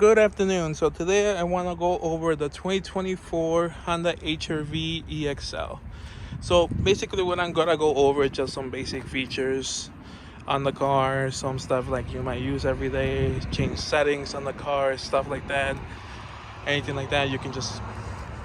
Good afternoon. So today I want to go over the 2024 Honda HR-V EXL. So basically what I'm gonna go over is just some basic features on the car, some stuff like you might use every day, change settings on the car, stuff like that. Anything like that, you can just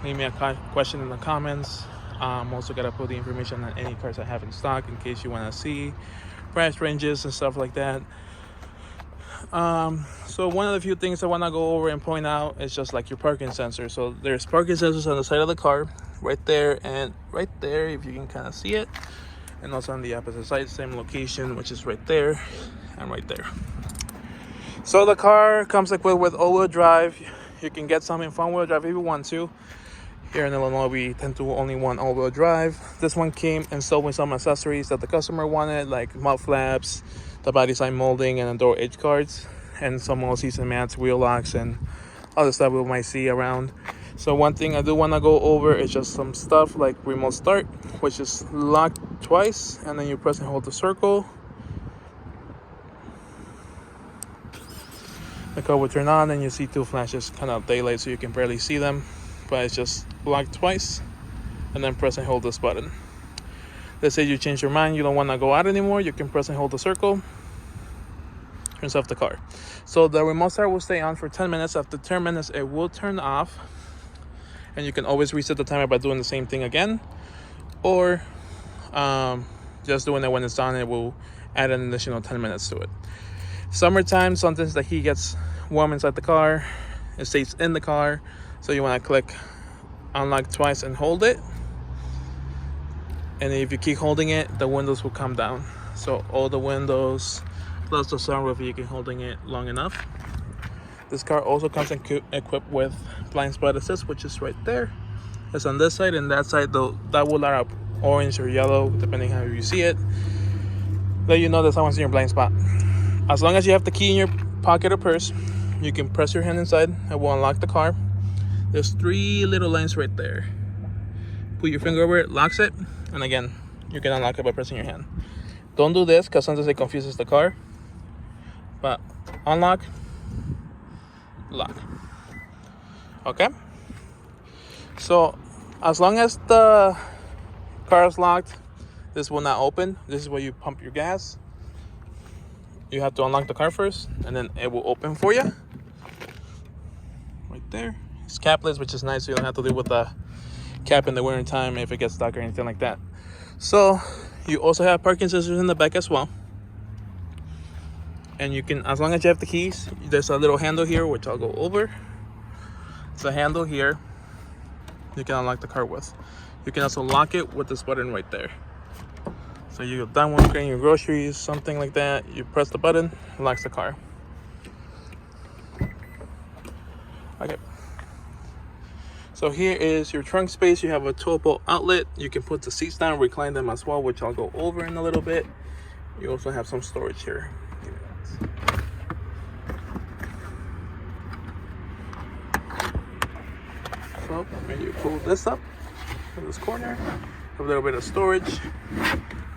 leave me a question in the comments. I'm also gonna put the information on any cars I have in stock in case you want to see price ranges and stuff like that. So one of the few things I want to go over and point out is just like your parking sensor. So there's parking sensors on the side of the car, right there and right there, if you can kind of see it, and also on the opposite side, same location, which is right there and right there. So the car comes equipped with all-wheel drive. You can get some in front-wheel drive if you want to. Here in Illinois, we tend to only want all-wheel drive. This one came installed with some accessories that the customer wanted, like mud flaps, the body side molding, and the door edge guards, and some all-season mats, wheel locks, and other stuff we might see around. So one thing I do want to go over is just some stuff like remote start, which is locked twice, and then you press and hold the circle. The car will turn on, and you see two flashes, kind of daylight, so you can barely see them. But it's just locked twice, and then press and hold this button. Let's say you change your mind, you don't want to go out anymore, you can press and hold the circle, turns off the car. So the remote start will stay on for 10 minutes. After 10 minutes, it will turn off, and you can always reset the timer by doing the same thing again, or just doing it when it's on. It will add an additional 10 minutes to it. Summertime, sometimes the heat gets warm inside the car, it stays in the car, so you want to click unlock twice and hold it, and if you keep holding it, the windows will come down. So all the windows plus the sunroof, you can holding it long enough. This car also comes equipped with blind spot assist, which is right there. It's on this side, and that side though, that will light up orange or yellow depending how you see it, let you know that someone's in your blind spot. As long as you have the key in your pocket or purse, you can press your hand inside. It will unlock the car. There's 3 little lines right there. Put your finger over it, locks it, and again, you can unlock it by pressing your hand. Don't do this because sometimes it confuses the car. But unlock, lock. Okay? So as long as the car is locked, this will not open. This is where you pump your gas. You have to unlock the car first, and then it will open for you. Right there. It's capless, which is nice, so you don't have to deal with the cap in the winter time if it gets stuck or anything like that. So you also have parking sensors in the back as well. And you can, as long as you have the keys, there's a little handle here, which I'll go over. It's a handle here you can unlock the car with. You can also lock it with this button right there. So you're done with getting your groceries, something like that, you press the button, it locks the car. Okay. So here is your trunk space. You have a 12-volt outlet. You can put the seats down, recline them as well, which I'll go over in a little bit. You also have some storage here. So when you pull this up in this corner, a little bit of storage,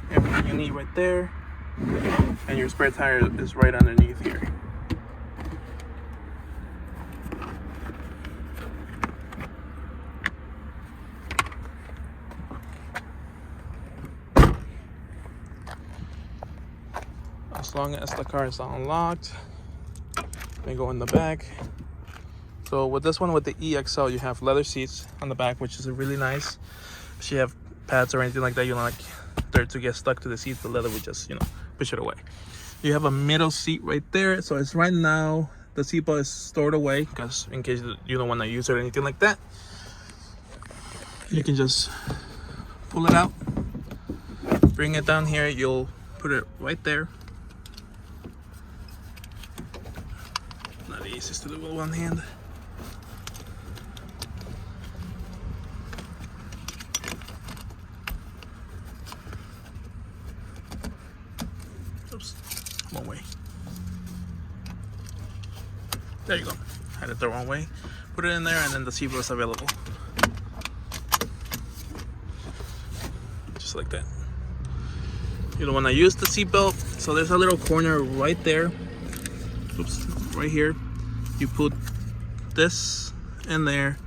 everything you need right there, and your spare tire is right underneath here. As long as the car is unlocked, let me go in the back. So with this one, with the EXL, you have leather seats on the back, which is really nice. If you have pads or anything like that, you don't like dirt to get stuck to the seat, the leather would just, push it away. You have a middle seat right there. So it's right now, the seatbelt is stored away because in case you don't want to use it or anything like that, you can just pull it out, bring it down here. You'll put it right there. Not the easiest to do with one hand. Oops, one way. There you go. Had it the wrong way. Put it in there, and then the seatbelt is available. Just like that. You don't want to use the seatbelt, so there's a little corner right there. Oops, right here. you put this in there,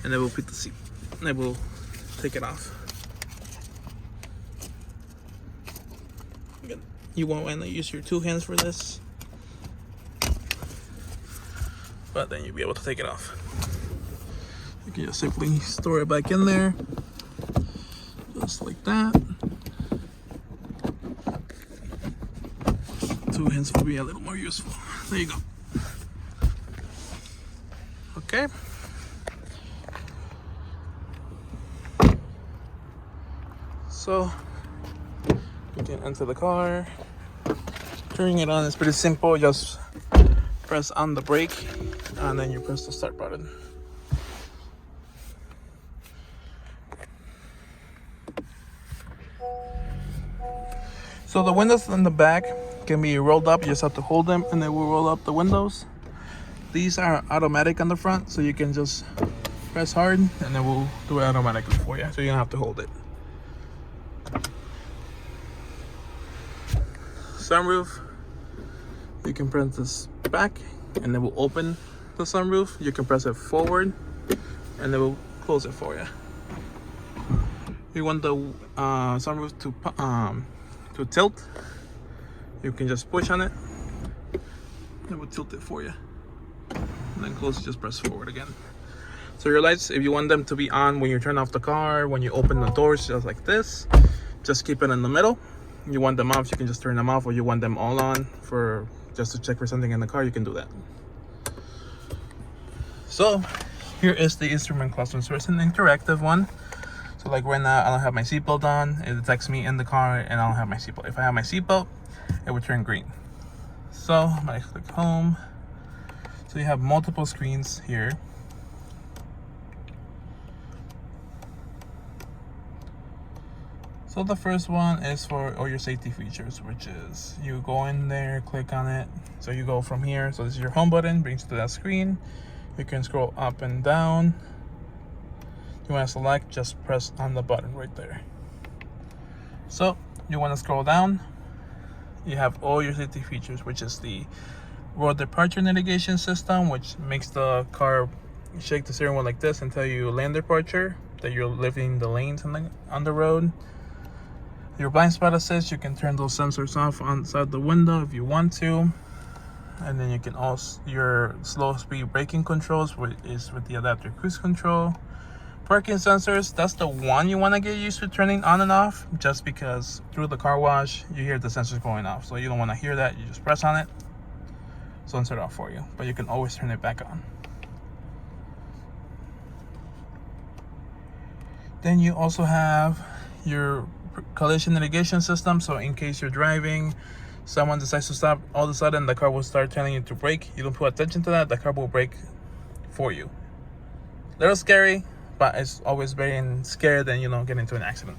and then we'll put the seat, and then we'll take it off. You won't want to use your 2 hands for this, but then you'll be able to take it off. You can just simply store it back in there, just like that. 2 hands will be a little more useful. There you go. Okay. So you can enter the car. Turning it on is pretty simple. Just press on the brake and then you press the start button. So the windows in the back can be rolled up. You just have to hold them and they will roll up the windows. These are automatic on the front, so you can just press hard and then we'll do it automatically for you, so you don't have to hold it. Sunroof, you can press this back and then we'll open the sunroof. You can press it forward and then we'll close it for you. You want the sunroof to tilt, you can just push on it and we'll tilt it for you, and then close it, just press forward again. So your lights, if you want them to be on when you turn off the car, when you open the doors, just like this, just keep it in the middle. You want them off, you can just turn them off, or you want them all on for just to check for something in the car, you can do that. So here is the instrument cluster. So it's an interactive one. So like right now I don't have my seatbelt on, it detects me in the car and I don't have my seatbelt. If I have my seatbelt, it would turn green. So I'm gonna click home. So you have multiple screens here. So the first one is for all your safety features, which is you go in there, click on it. So you go from here. So this is your home button, brings you to that screen. You can scroll up and down. You want to select, just press on the button right there. So you want to scroll down. You have all your safety features, which is the road departure navigation system, which makes the car shake the steering wheel like this and tell you lane departure, that you're leaving the lanes on the road. Your blind spot assist, you can turn those sensors off outside the window if you want to. And then you can also, your slow speed braking controls, which is with the adaptive cruise control. Parking sensors, that's the one you want to get used to turning on and off, just because through the car wash you hear the sensors going off, so you don't want to hear that. You just press on it, so it's off for you, but you can always turn it back on. Then you also have your collision mitigation system, so in case you're driving, someone decides to stop, all of a sudden the car will start telling you to brake. You don't pay attention to that, the car will brake for you. A little scary, but it's always being scared than, get into an accident.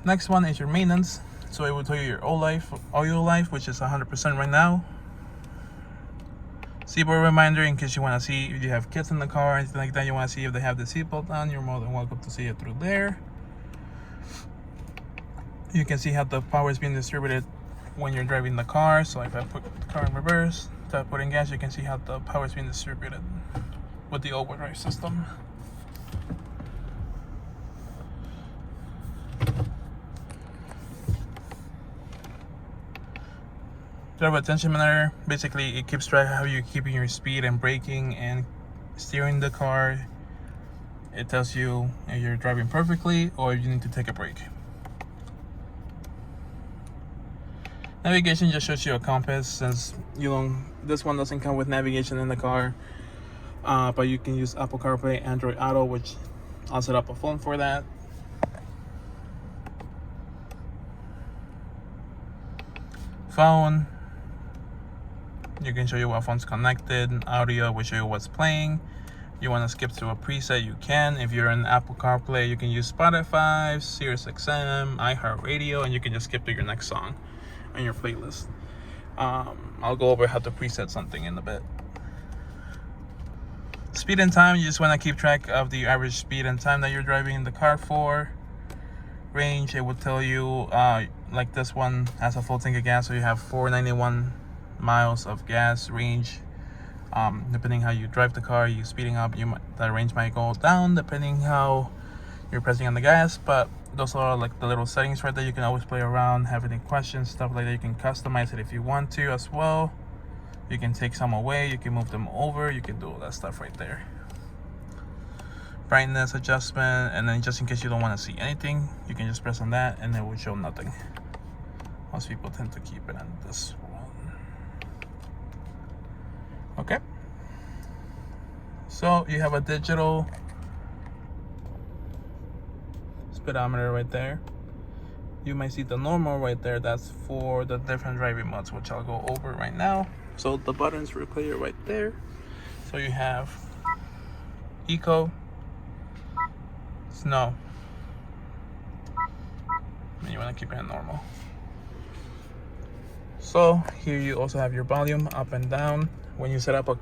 Next one is your maintenance. So it will tell you your oil life, which is 100% right now. Seatbelt reminder, in case you want to see if you have kids in the car or anything like that, you want to see if they have the seatbelt on, you're more than welcome to see it through there. You can see how the power is being distributed when you're driving the car. So if I put the car in reverse, start putting gas, you can see how the power is being distributed with the all-wheel drive system. Driver attention monitor, basically it keeps track of how you're keeping your speed and braking and steering the car. It tells you if you're driving perfectly or if you need to take a break. Navigation just shows you a compass, since this one doesn't come with navigation in the car, but you can use Apple CarPlay, Android Auto, which I'll set up a phone for that. Phone, you can show you what phone's connected. Audio will show you what's playing. If you want to skip to a preset, you can. If you're in Apple CarPlay, you can use Spotify, SiriusXM, iHeartRadio, and you can just skip to your next song on your playlist. I'll go over how to preset something in a bit. Speed and time, you just want to keep track of the average speed and time that you're driving in the car for. Range, it will tell you like this one has a full tank of gas, so you have 491 miles of gas range. Depending how you drive the car, you speeding up, the range might go down depending how you're pressing on the gas. But those are like the little settings right there. You can always play around, have any questions, stuff like that. You can customize it if you want to as well. You can take some away, you can move them over, you can do all that stuff right there. Brightness adjustment, and then just in case you don't want to see anything, you can just press on that and it will show nothing. Most people tend to keep it on this one. Okay, so you have a digital speedometer right there. You might see the normal right there. That's for the different driving modes, which I'll go over right now. So the buttons were clear right there. So you have Eco, Snow, and you want to keep it in normal. So here you also have your volume up and down. When you set up a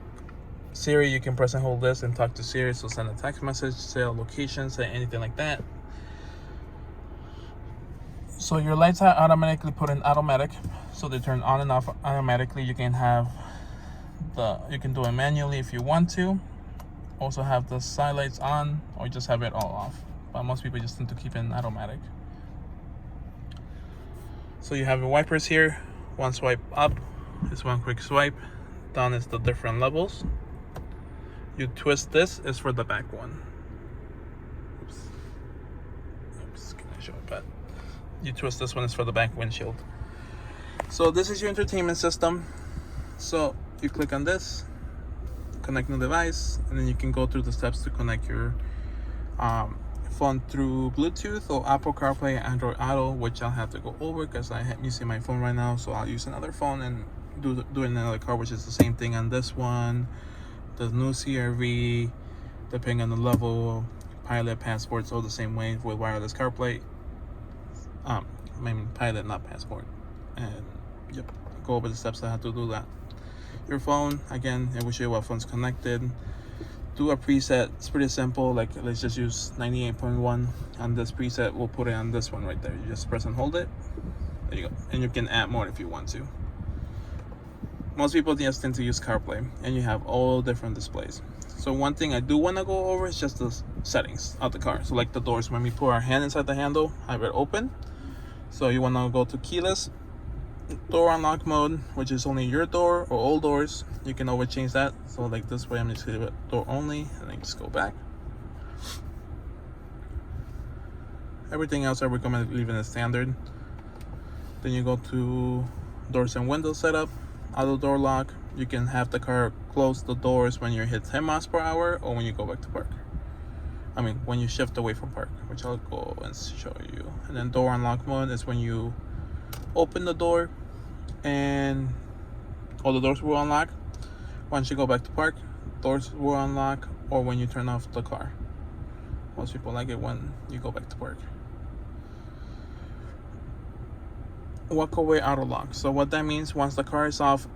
Siri, you can press and hold this and talk to Siri. So send a text message, say a location, say anything like that. So your lights are automatically put in automatic, so they turn on and off automatically. You can do it manually if you want to. Also have the side lights on, or just have it all off. But most people just tend to keep it in automatic. So you have your wipers here. One swipe up is one quick swipe. Down is the different levels. You twist this is for the back one. Oops, can I show it back? You twist this one is for the back windshield. So this is your entertainment system. So you click on this, connect new device, and then you can go through the steps to connect your phone through Bluetooth or Apple CarPlay, Android Auto, which I'll have to go over because I'm using my phone right now. So I'll use another phone and do it in another car, which is the same thing on this one. The new CRV, depending on the level, Pilot, Passport, all the same way with wireless CarPlay. I mean Pilot, not Passport. And yep, go over the steps I have to do that. Your phone, again, it will show you what phone's connected. Do a preset. It's pretty simple. Like, let's just use 98.1 on this preset. We'll put it on this one right there. You just press and hold it. There you go. And you can add more if you want to. Most people just tend to use CarPlay, and you have all different displays. So one thing I do want to go over is just the settings of the car. So like the doors, when we put our hand inside the handle, have it open. So you want to go to keyless, door unlock mode, which is only your door or all doors. You can always change that. So like this way, I'm just gonna leave it door only, and then just go back. Everything else I recommend leaving it standard. Then you go to doors and windows setup, auto door lock. You can have the car close the doors when you hit 10 miles per hour or when you go back to park. I mean, when you shift away from park, which I'll go and show you. And then door unlock mode is when you open the door and all the doors will unlock. Once you go back to park, doors will unlock, or when you turn off the car. Most people like it when you go back to park. Walk away auto lock. So what that means, once the car is off,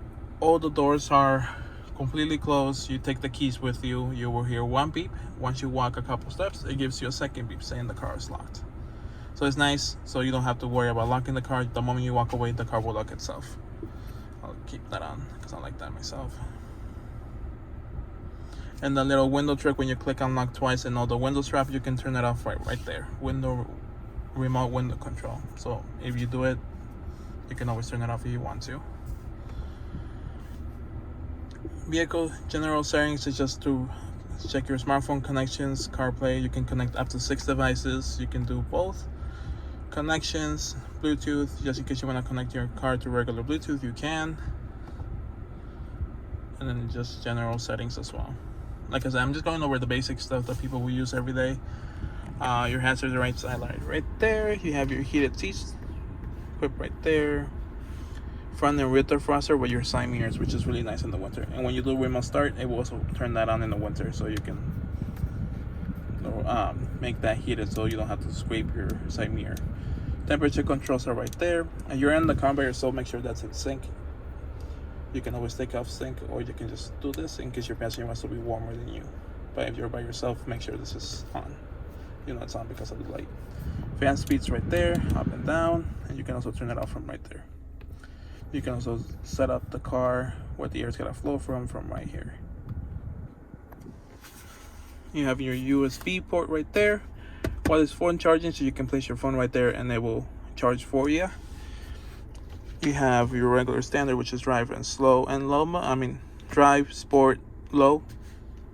all the doors are completely closed. You take the keys with you. You will hear one beep. Once you walk a couple steps, it gives you a second beep saying the car is locked. So it's nice, so you don't have to worry about locking the car. The moment you walk away, the car will lock itself. I'll keep that on because I like that myself. And the little window trick, when you click unlock twice and all the window strap, you can turn it off right there. Remote window control. So if you do it, you can always turn it off if you want to. Vehicle general settings is just to check your smartphone connections. CarPlay, you can connect up to 6 devices. You can do both connections. Bluetooth, just in case you want to connect your car to regular Bluetooth, you can. And then just general settings as well. Like I said, I'm just going over the basic stuff that people will use every day. Your hazard right side light right there. You have your heated seats equipped right there. Front and rear defroster with your side mirrors, which is really nice in the winter. And when you do remote start, it will also turn that on in the winter, so you can make that heated so you don't have to scrape your side mirror. Temperature controls are right there. And you're in the car by yourself, make sure that's in sync. You can always take off sync, or you can just do this in case your passenger wants to be warmer than you. But if you're by yourself, make sure this is on. You know it's on because of the light. advanced speeds right there, up and down, and you can also turn it off from right there. You can also set up the car where the air is gonna flow from right here. You have your USB port right there. While it's phone charging, so you can place your phone right there and it will charge for you. You have your regular standard, which is drive and slow and low. Drive, sport, low.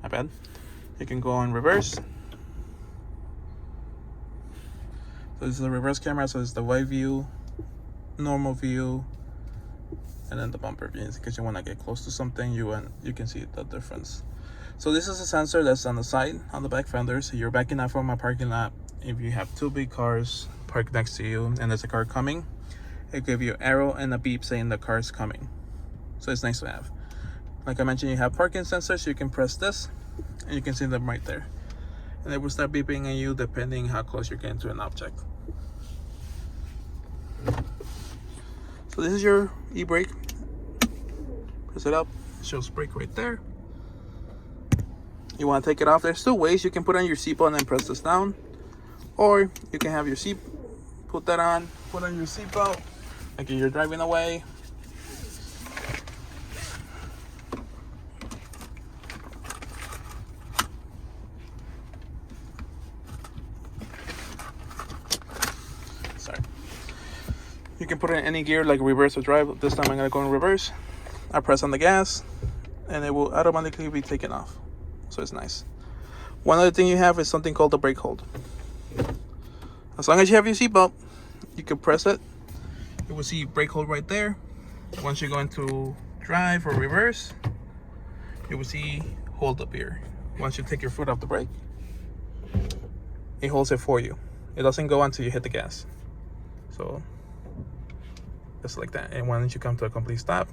My bad. You can go on reverse. So this is the reverse camera, so it's the wide view, normal view, and then the bumper view. In case you want to get close to something, you can see the difference. So this is a sensor that's on the side, on the back fender. So you're backing up from a parking lot. If you have two big cars parked next to you and there's a car coming, it gives you an arrow and a beep saying the car's coming. So it's nice to have. Like I mentioned, you have parking sensors, so you can press this and you can see them right there. And it will start beeping at you depending how close you're getting to an object. So this is your e-brake. Press it up, it shows brake right there. You want to take it off, there's two ways. You can put on your seatbelt and then press this down, or you can have your seat, put that on, put on your seatbelt like you're driving away. Sorry. You can put it in any gear, like reverse or drive. This time I'm gonna go in reverse. I press on the gas and it will automatically be taken off. So it's nice. One other thing you have is something called the brake hold. As long as you have your seatbelt, you can press it. You will see brake hold right there. Once you go into drive or reverse, you will see hold up here. Once you take your foot off the brake, it holds it for you. It doesn't go until you hit the gas. So just like that. And once you come to a complete stop,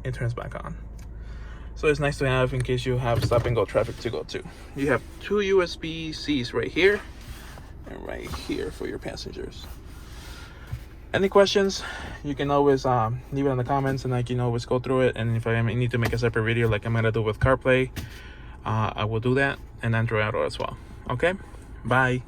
it turns back on. So it's nice to have in case you have stop and go traffic to go to. You have two USB-Cs right here and right here for your passengers. Any questions, you can always leave it in the comments and I can always go through it. And if I need to make a separate video like I'm gonna do with CarPlay, I will do that, and Android Auto as well. Okay, bye.